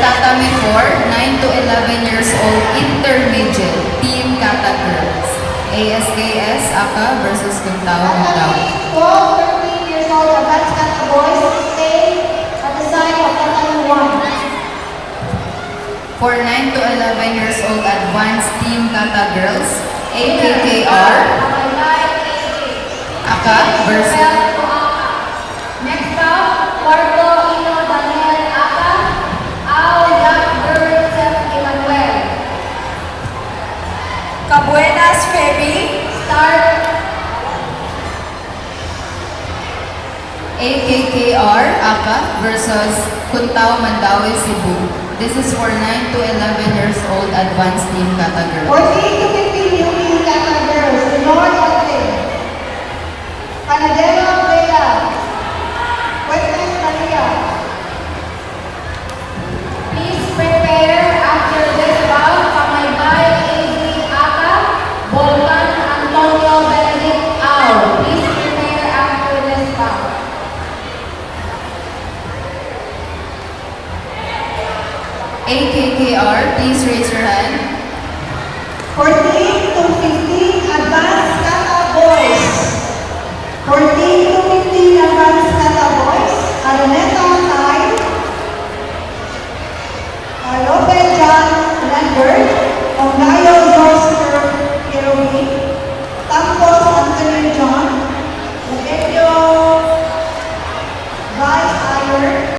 Tatami 4, 9 to 11 years old, intermediate, Team Kata Girls. ASKS, Aka versus Kuntao Kuntao. 12, 13 years old, advanced Kata boys, stay at the side of Tatami 1. For 9 to 11 years old, advanced Team Kata Girls. AKKR, Aka versus Next up, Marco Ino Daniel Aka, Ao Jack Joseph Emmanuel. Cabuenas Feby, Start. AKKR, Aka versus Kuntao Mandawi, Cebu. This is for 9 to 11 years old, advanced Team Kata Girls. 14 to 15 UP Kata girls, North Atlin. Panadero Vela. Witness Maria. Please prepare after this bout. Pamaybay AZ Aka, Boltan Antonio Benedict Ao. Please prepare after this bout. AKKR, please raise your hand. 14 to 15 advanced Kata boys. 14 to 15 advanced Kata boys. Araneta Tai. Lope John Lambert. Ongayo Oscar Kirogi. Tampos Anthony John. Lebedio Vice Iyer.